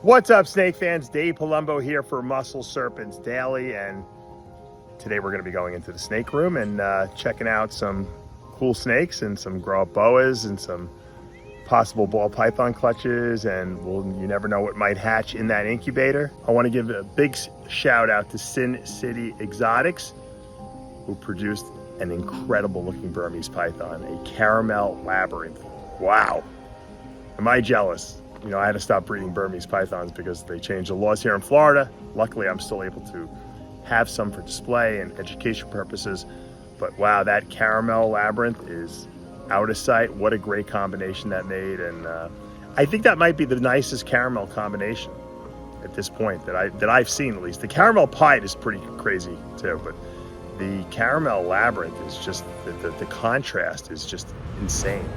What's up, snake fans? Dave Palumbo here for Muscle Serpents Daily, and today we're going to be going into the snake room and checking out some cool snakes and some grow-up boas and some possible ball python clutches, and you never know what might hatch in that incubator. I want to give a big shout out to Sin City Exotics, who produced an incredible looking Burmese python, a caramel labyrinth. Wow, am I jealous? You know, I had to stop breeding Burmese pythons because they changed the laws here in Florida. Luckily, I'm still able to have some for display and education purposes. But wow, that caramel labyrinth is out of sight. What a great combination that made. And I think that might be the nicest caramel combination at this point that I've seen, at least. The caramel pied is pretty crazy too, but the caramel labyrinth is just, the contrast is just insane.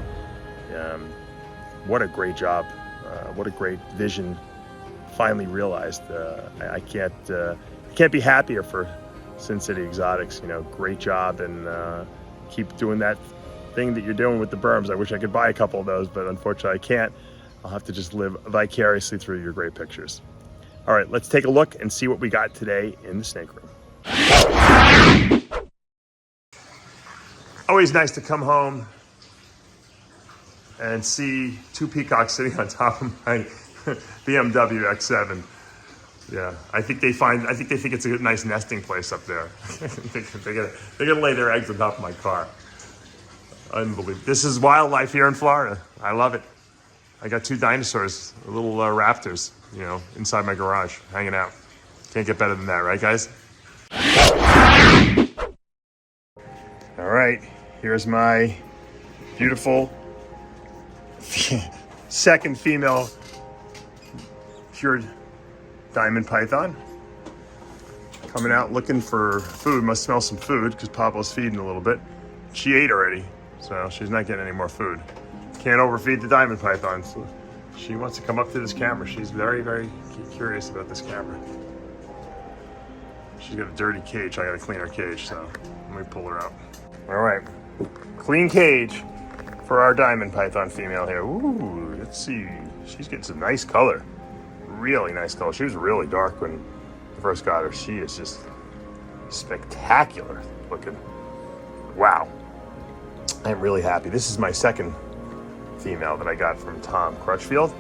What a great job. What a great vision, finally realized. I can't be happier for Sin City Exotics. You know, great job, and keep doing that thing that you're doing with the berms. I wish I could buy a couple of those, but unfortunately I can't. I'll have to just live vicariously through your great pictures. All right, let's take a look and see what we got today in the snake room. Always nice to come home and see two peacocks sitting on top of my BMW X7. Yeah, I think they think it's a nice nesting place up there. They're gonna lay their eggs on top of my car. Unbelievable. This is wildlife here in Florida. I love it. I got two dinosaurs, little raptors, you know, inside my garage, hanging out. Can't get better than that, right, guys? All right, here's my beautiful second female cured diamond python. Coming out looking for food. Must smell some food because Pablo's feeding a little bit. She ate already, so she's not getting any more food. Can't overfeed the diamond python, so she wants to come up to this camera. She's very, very curious about this camera. She's got a dirty cage. I gotta clean her cage, so let me pull her out. All right, clean cage for our diamond python female here. Ooh, let's see. She's getting some nice color. Really nice color. She was really dark when I first got her. She is just spectacular looking. Wow. I'm really happy. This is my second female that I got from Tom Crutchfield.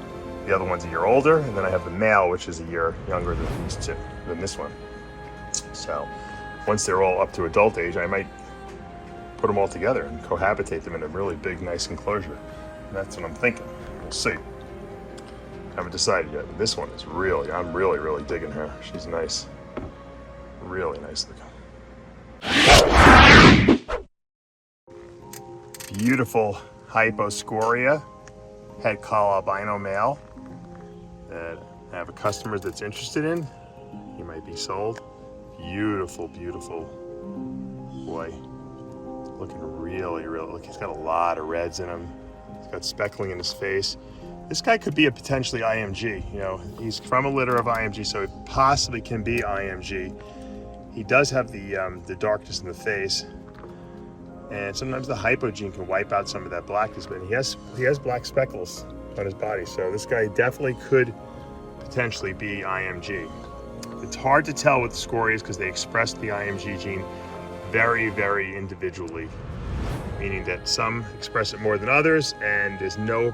The other one's a year older, and then I have the male, which is a year younger than these two, than this one. So once they're all up to adult age, I might put them all together and cohabitate them in a really big, nice enclosure. And that's what I'm thinking. We'll see. Haven't decided yet. But this one is really, I'm really, really digging her. She's nice. Really nice looking. Beautiful Hyposcoria head call albino male that I have a customer that's interested in. He might be sold. Beautiful, beautiful boy. Looking really, look, he's got a lot of reds in him. He's got speckling in his face. This guy could be a potentially IMG. You know, he's from a litter of IMG, so it possibly can be IMG. He does have the darkness in the face, and sometimes the hypo gene can wipe out some of that blackness, but he has black speckles on his body, so this guy definitely could potentially be IMG. It's hard to tell with the scorias because they express the IMG gene very, very individually, meaning that some express it more than others, and there's no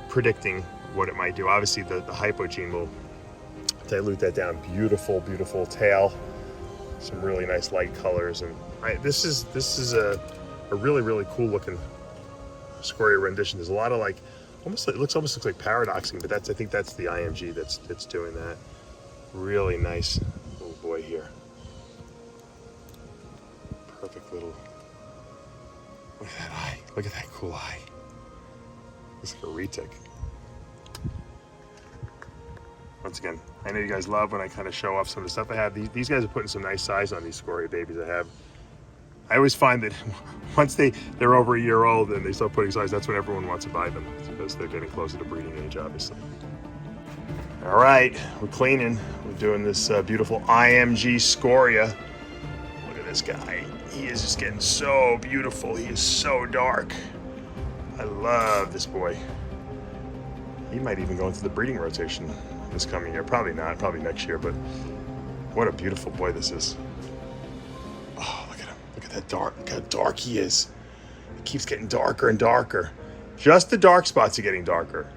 predicting what it might do. Obviously, the hypo gene will dilute that down. Beautiful, beautiful tail, some really nice light colors, and this is a really, really cool looking scoria rendition. There's a lot of it almost looks like paradoxing, but I think that's the IMG that's doing that. Really nice little boy here. Perfect little, look at that eye. Look at that cool eye. Looks like a retic. Once again, I know you guys love when I kind of show off some of the stuff I have. These guys are putting some nice size on these scoria babies I have. I always find that once they're over a year old and they start putting size, that's when everyone wants to buy them because they're getting closer to breeding age, obviously. All right, we're cleaning. We're doing this beautiful IMG scoria. Look at this guy. He is just getting so beautiful. He is so dark. I love this boy. He might even go into the breeding rotation this coming year. Probably not, probably next year, but what a beautiful boy this is. Oh, look at him. Look at that dark, look how dark he is. It keeps getting darker and darker. Just the dark spots are getting darker.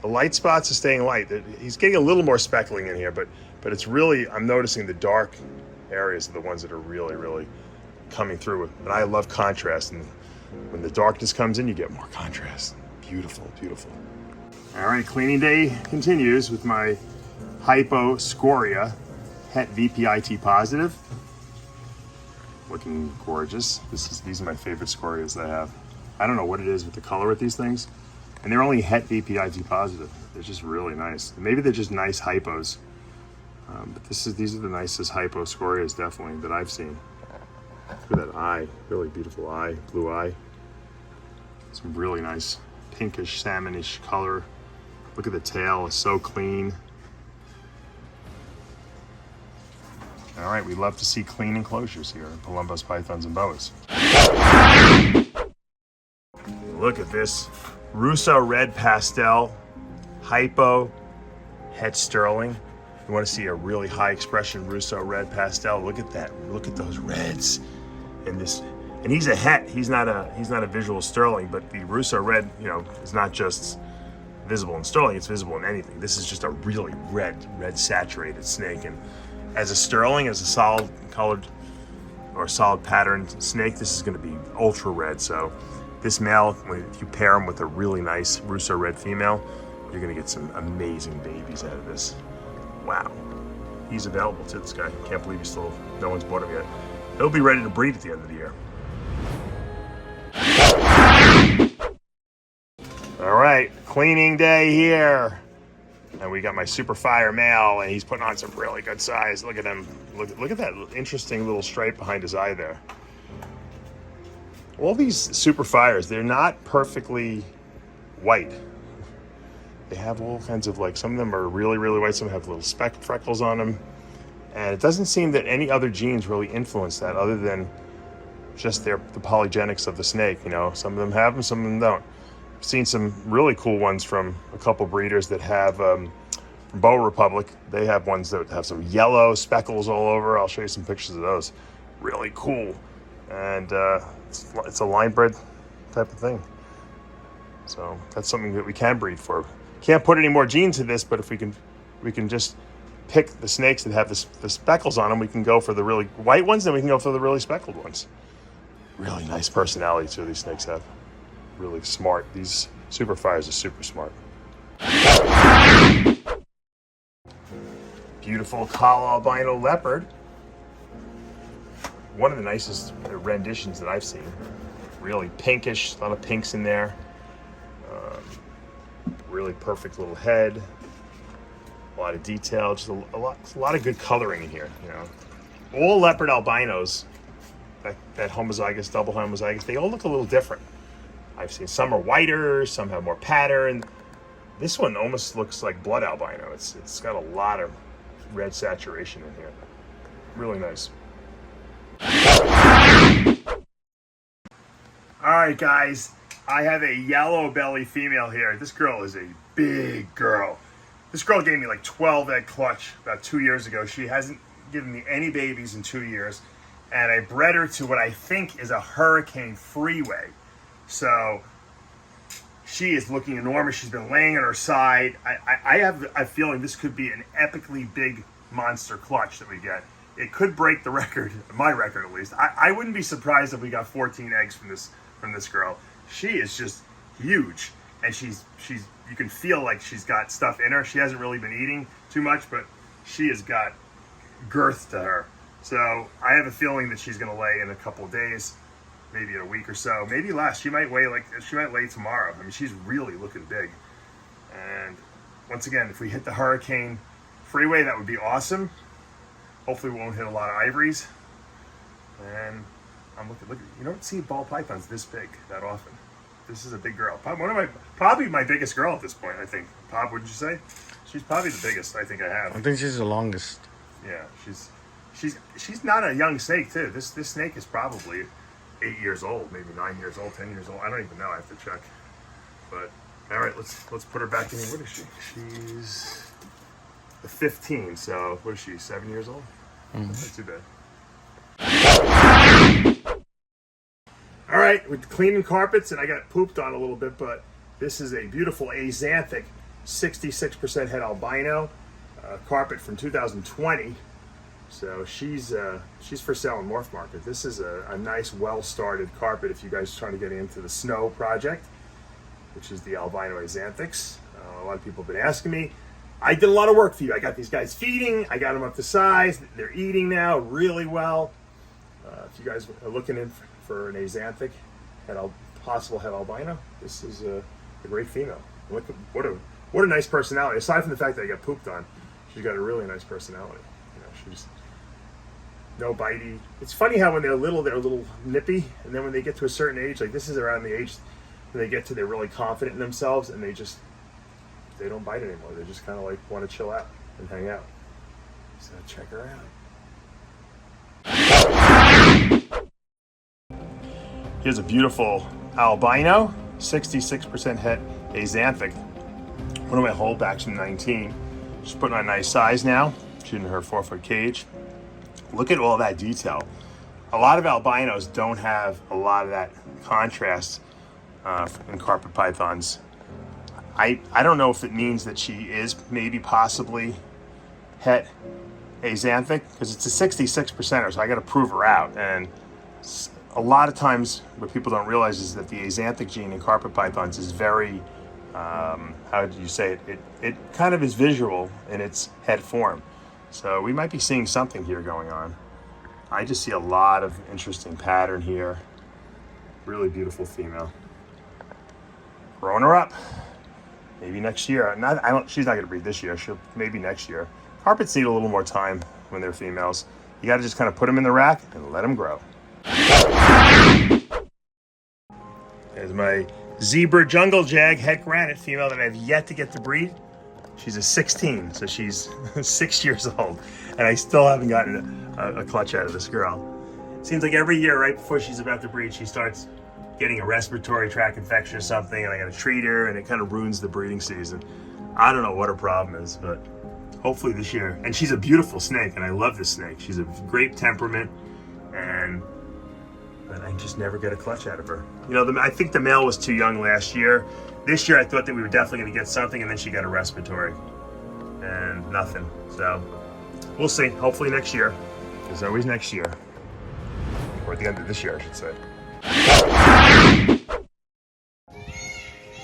The light spots are staying light. He's getting a little more speckling in here, but it's really, I'm noticing the dark areas are the ones that are really, really coming through. And I love contrast, and when the darkness comes in, you get more contrast. Beautiful, beautiful. All right, cleaning day continues with my Hypo Scoria Het VPIT positive. Looking gorgeous. These are my favorite scorias that I have. I don't know what it is with the color with these things. And they're only Het VPIT positive. They're just really nice. Maybe they're just nice hypos. But these are the nicest hypo scorias definitely that I've seen. Look at that eye, really beautiful eye, blue eye. Some really nice pinkish, salmonish color. Look at the tail, it's so clean. All right, we love to see clean enclosures here at Burmese Pythons and Boas. Look at this Russo Red Pastel Hypo Het Sterling. You want to see a really high expression Russo Red Pastel. Look at that. Look at those reds. And he's a Het. He's not a visual sterling, but the Russo Red, you know, is not just visible in sterling, it's visible in anything. This is just a really red saturated snake. And as a sterling, as a solid colored or solid patterned snake, this is going to be ultra red. So this male, if you pair him with a really nice Russo Red female, you're going to get some amazing babies out of this. Wow. He's available too, this guy. Can't believe no one's bought him yet. He'll be ready to breed at the end of the year. All right, cleaning day here. And we got my super fire male, and he's putting on some really good size. Look at him. Look at that interesting little stripe behind his eye there. All these super fires, they're not perfectly white. They have all kinds of, like, some of them are really, really white. Some have little freckles on them. And it doesn't seem that any other genes really influence that other than just the polygenics of the snake. You know, some of them have them, some of them don't. I've seen some really cool ones from a couple breeders that have, from Boa Republic, they have ones that have some yellow speckles all over. I'll show you some pictures of those. Really cool. And it's a line bred type of thing. So that's something that we can breed for. Can't put any more genes in this, but if we can just pick the snakes that have the speckles on them, we can go for the really white ones, then we can go for the really speckled ones. Really nice personality too these snakes have. Really smart. These super fires are super smart. Beautiful Kala Albino Leopard. One of the nicest renditions that I've seen. Really pinkish, a lot of pinks in there. Really perfect little head. A lot of detail, just a lot of good coloring in here. You know, all leopard albinos, that homozygous, double homozygous, they all look a little different. I've seen some are whiter, some have more pattern. This one almost looks like blood albino. It's got a lot of red saturation in here. Really nice. All right, guys, I have a yellow belly female here. This girl is a big girl. This girl gave me like 12 egg clutch about 2 years ago. She hasn't given me any babies in 2 years. And I bred her to what I think is a hurricane freeway. So she is looking enormous. She's been laying on her side. I have a feeling this could be an epically big monster clutch that we get. It could break the record, my record at least. I wouldn't be surprised if we got 14 eggs from this girl. She is just huge, and she's you can feel like she's got stuff in her. She hasn't really been eating too much, but she has got girth to her. So I have a feeling that she's going to lay in a couple of days, maybe in a week or so, maybe less. She might lay tomorrow. I mean, she's really looking big. And once again, if we hit the hurricane freeway, that would be awesome. Hopefully we won't hit a lot of ivories. And I'm looking, you don't see ball pythons this big that often. This is a big girl. Probably my biggest girl at this point, I think. Pop, wouldn't you say? She's probably the biggest I think I have. I think she's the longest. Yeah, she's not a young snake too. This snake is probably 8 years old, maybe 9 years old, 10 years old. I don't even know. I have to check. But All right, let's put her back in here. What is she? She's a 15, so what is she, 7 years old? Not too bad. All right, we're cleaning carpets, and I got pooped on a little bit, but this is a beautiful Xanthix, 66% het albino carpet from 2020. So she's for sale in Morph Market. This is a nice, well-started carpet if you guys are trying to get into the snow project, which is the Albino Xanthix. A lot of people have been asking me. I did a lot of work for you. I got these guys feeding. I got them up to size. They're eating now really well. If you guys are looking in for an Xanthix, possible het albino, this is a great female. Look at what a nice personality. Aside from the fact that I got pooped on, she's got a really nice personality. You know, she's no bitey. It's funny how when they're a little nippy, and then when they get to a certain age, like this is around the age when they get to, they're really confident in themselves, and they don't bite anymore. They just kind of like want to chill out and hang out. So check her out. Here's a beautiful albino, 66% het Xanthix. One of my holdbacks from 19. She's putting on a nice size now. She's in her 4-foot cage. Look at all that detail. A lot of albinos don't have a lot of that contrast in carpet pythons. I don't know if it means that she is maybe possibly het Xanthix, because it's a 66%er, so I got to prove her out. And a lot of times what people don't realize is that the Xanthix gene in carpet pythons is very, how do you say it? It kind of is visual in its het form. So we might be seeing something here going on. I just see a lot of interesting pattern here. Really beautiful female. Growing her up. Maybe next year. She's not going to breed this year. She'll maybe next year. Carpets need a little more time when they're females. You got to just kind of put them in the rack and let them grow. There's my zebra jungle jag het granite female that I've yet to get to breed. She's a 16, so she's 6 years old, and I still haven't gotten a clutch out of this girl. It seems like every year, right before she's about to breed, she starts getting a respiratory tract infection or something, and I gotta treat her, and it kind of ruins the breeding season. I don't know what her problem is, but hopefully this year. And she's a beautiful snake, and I love this snake. She's a great temperament, but I just never get a clutch out of her. You know, I think the male was too young last year. This year I thought that we were definitely gonna get something, and then she got a respiratory, and nothing. So we'll see, hopefully next year. There's always next year. Or at the end of this year, I should say.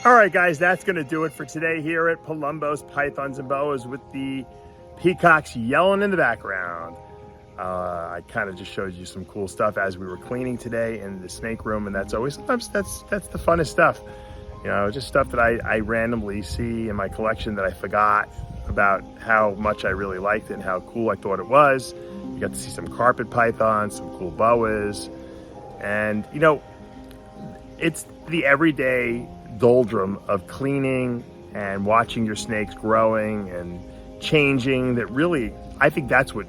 All right, guys, that's going to do it for today here at Palumbo's Pythons and Boas with the peacocks yelling in the background. I kind of just showed you some cool stuff as we were cleaning today in the snake room, and that's always sometimes that's the funnest stuff. You know, just stuff that I randomly see in my collection that I forgot about how much I really liked it and how cool I thought it was. You got to see some carpet pythons, some cool boas, and you know, it's the everyday doldrum of cleaning and watching your snakes growing and changing that really, I think that's what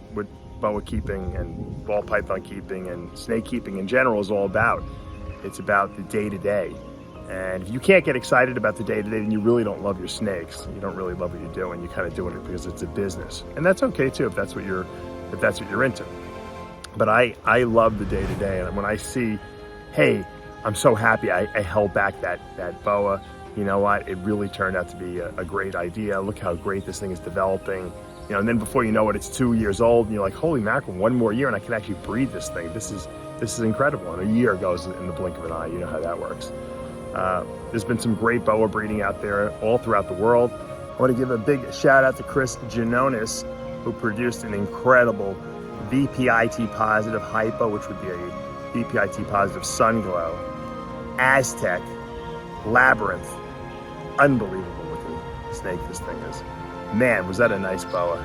boa keeping and ball python keeping and snake keeping in general is all about. It's about the day-to-day. And if you can't get excited about the day-to-day, then you really don't love your snakes. You don't really love what you're doing. You're kind of doing it because it's a business. And that's okay too if that's what you're into. But I love the day-to-day, and when I see, hey, I'm so happy I held back that boa. You know what? It really turned out to be a great idea. Look how great this thing is developing. You know, and then before you know it, it's 2 years old, and you're like, holy mackerel, 1 more year and I can actually breed this thing. This is incredible. And a year goes in the blink of an eye. You know how that works. There's been some great boa breeding out there all throughout the world. I want to give a big shout out to Chris Janonis, who produced an incredible VPIT positive hypo, which would be a VPIT positive sun glow, Aztec, Labyrinth. Unbelievable looking snake this thing is. Man, was that a nice boa.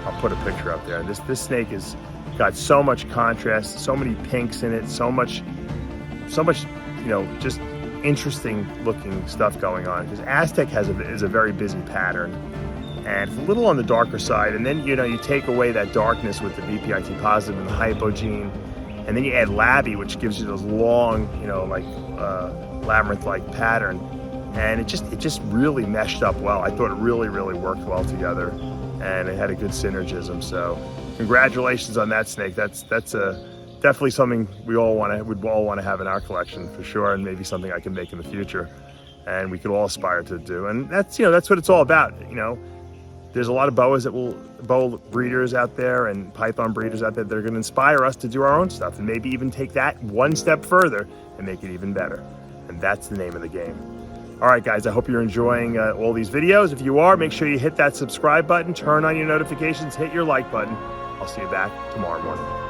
I'll put a picture up there. This snake has got so much contrast, so many pinks in it, so much, you know, just interesting looking stuff going on. Because Aztec is a very busy pattern, and it's a little on the darker side. And then, you know, you take away that darkness with the VPIT positive and the hypo gene, and then you add Labby, which gives you those long, you know, like labyrinth-like pattern. and it just really meshed up well. I thought it really worked well together, and it had a good synergism. So congratulations on that snake. That's definitely something we'd all want to have in our collection for sure, and maybe something I can make in the future, and we could all aspire to do. And that's what it's all about. There's a lot of boa breeders out there and python breeders out there that are going to inspire us to do our own stuff, and maybe even take that one step further and make it even better. And that's the name of the game. All right, guys, I hope you're enjoying all these videos. If you are, make sure you hit that subscribe button, turn on your notifications, hit your like button. I'll see you back tomorrow morning.